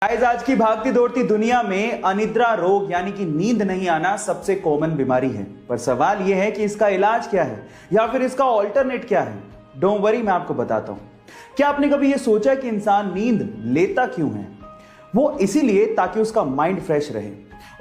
Guys, आज की भागती दौड़ती दुनिया में अनिद्रा रोग यानी कि नींद नहीं आना सबसे कॉमन बीमारी है। पर सवाल यह है कि इसका इलाज क्या है या फिर इसका ऑल्टरनेट क्या है। डोंट वरी, मैं आपको बताता हूं। क्या आपने कभी यह सोचा कि इंसान नींद लेता क्यों है? वो इसीलिए ताकि उसका माइंड फ्रेश रहे।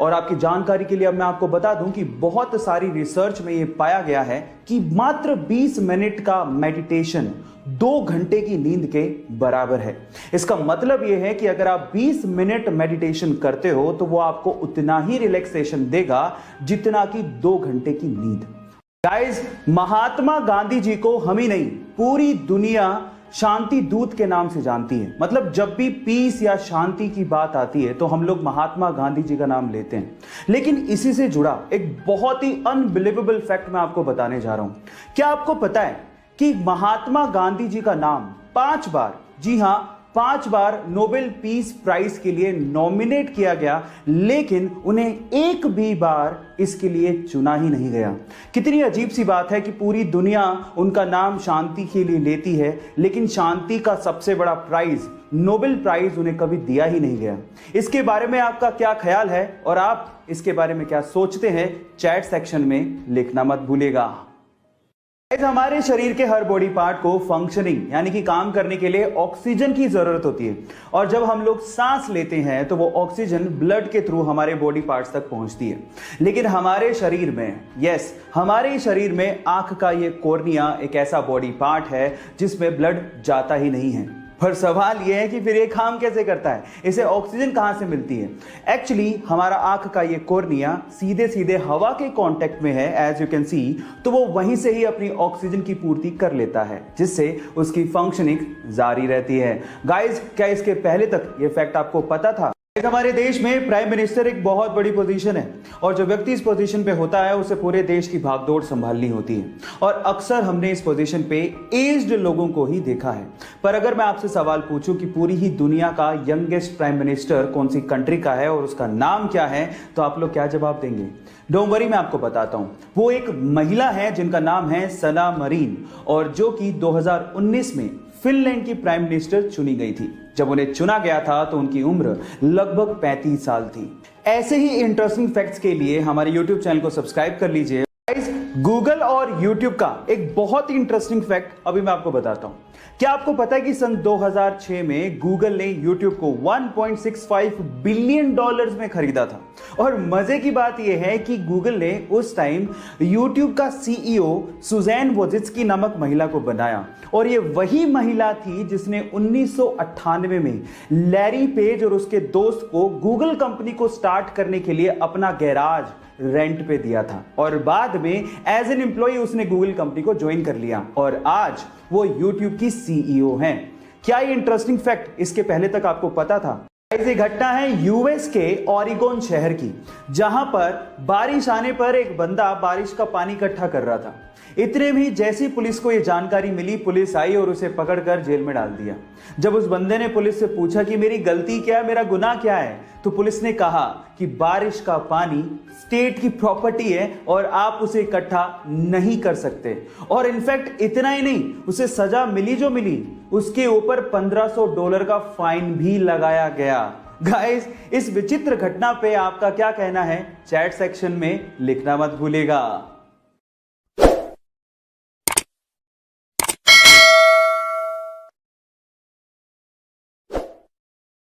और आपकी जानकारी के लिए अब मैं आपको बता दूं कि बहुत सारी रिसर्च में यह पाया गया है कि मात्र 20 मिनट का मेडिटेशन 2 घंटे की नींद के बराबर है। इसका मतलब यह है कि अगर आप 20 मिनट मेडिटेशन करते हो तो वो आपको उतना ही रिलैक्सेशन देगा जितना कि 2 घंटे की नींद। गाइस, महात्मा गांधी जी को हम ही नहीं, पूरी दुनिया शांति दूत के नाम से जानती है। मतलब जब भी पीस या शांति की बात आती है तो हम लोग महात्मा गांधी जी का नाम लेते हैं। लेकिन इसी से जुड़ा एक बहुत ही अनबिलीवेबल फैक्ट मैं आपको बताने जा रहा हूं। क्या आपको पता है कि महात्मा गांधी जी का नाम 5 बार, जी हां 5 बार नोबेल पीस प्राइज के लिए नॉमिनेट किया गया, लेकिन उन्हें एक भी बार इसके लिए चुना ही नहीं गया। कितनी अजीब सी बात है कि पूरी दुनिया उनका नाम शांति के लिए लेती है, लेकिन शांति का सबसे बड़ा प्राइज नोबेल प्राइज उन्हें कभी दिया ही नहीं गया। इसके बारे में आपका क्या ख्याल है और आप इसके बारे में क्या सोचते हैं? चैट सेक्शन में लिखना मत भूलिएगा। हमारे शरीर के हर बॉडी पार्ट को फंक्शनिंग यानी कि काम करने के लिए ऑक्सीजन की जरूरत होती है। और जब हम लोग सांस लेते हैं तो वो ऑक्सीजन ब्लड के थ्रू हमारे बॉडी पार्ट्स तक पहुंचती है। लेकिन हमारे शरीर में, हमारे शरीर में आंख का ये कॉर्निया एक ऐसा बॉडी पार्ट है जिसमें ब्लड जाता ही नहीं है। पर सवाल यह है कि फिर ये काम कैसे करता है? इसे ऑक्सीजन कहां से मिलती है? एक्चुअली हमारा आंख का ये कॉर्निया सीधे सीधे हवा के कांटेक्ट में है, एज यू कैन सी, तो वो वहीं से ही अपनी ऑक्सीजन की पूर्ति कर लेता है, जिससे उसकी फंक्शनिंग जारी रहती है। गाइस, क्या इसके पहले तक ये फैक्ट आपको पता था? हमारे देश में प्राइम मिनिस्टर एक बहुत बड़ी पोजीशन है और जो व्यक्ति इस पोजीशन पे होता है उसे पूरे देश की भागदौड़ संभालनी होती है। और अक्सर हमने इस पोजीशन पे एज्ड लोगों को ही देखा है। पर अगर मैं आपसे सवाल पूछूं कि पूरी ही दुनिया का यंगेस्ट प्राइम मिनिस्टर कौन सी कंट्री का है और उसका नाम क्या है, तो आप लोग क्या जवाब देंगे? डोंट वरी, मैं आपको बताता हूं। वो एक महिला है जिनका नाम है सना मरीन, और जो कि 2019 में फिनलैंड की प्राइम मिनिस्टर चुनी गई थी। जब उन्हें चुना गया था तो उनकी उम्र लगभग 35 साल थी। ऐसे ही इंटरेस्टिंग फैक्ट्स के लिए हमारे YouTube चैनल को सब्सक्राइब कर लीजिए। गूगल और YouTube का एक बहुत ही इंटरेस्टिंग फैक्ट अभी मैं आपको बताता हूं। क्या आपको पता है कि सन 2006 में गूगल ने YouTube को $1.65 बिलियन में खरीदा था? और मजे की बात यह है कि गूगल ने उस टाइम YouTube का CEO सुजैन वोजित्स्की नामक महिला को बनाया, और ये वही महिला थी जिसने 1998 में लैरी पेज और उसके दोस्त को गूगल कंपनी को स्टार्ट करने के लिए अपना गैराज रेंट पे दिया था, और बाद में एज एन एम्प्लॉय उसने गूगल कंपनी को ज्वाइन कर लिया और आज वो YouTube की CEO हैं। क्या ये इंटरेस्टिंग फैक्ट इसके पहले तक आपको पता था? ये घटना है यूएस के ओरेगोन शहर की, जहां पर बारिश आने पर एक बंदा बारिश का पानी इकट्ठा कर रहा था। इतने में जैसी पुलिस को यह जानकारी मिली, पुलिस आई और उसे पकड़कर जेल में डाल दिया। जब उस बंदे ने पुलिस से पूछा कि मेरी गलती क्या है, मेरा गुनाह क्या है, तो पुलिस ने कहा कि बारिश का पानी स्टेट की प्रॉपर्टी है और आप उसे इकट्ठा नहीं कर सकते। और इनफैक्ट इतना ही नहीं, उसे सजा मिली जो मिली, उसके ऊपर $1500 का फाइन भी लगाया गया। गाइस, इस विचित्र घटना पे आपका क्या कहना है? चैट सेक्शन में लिखना मत भूलिएगा।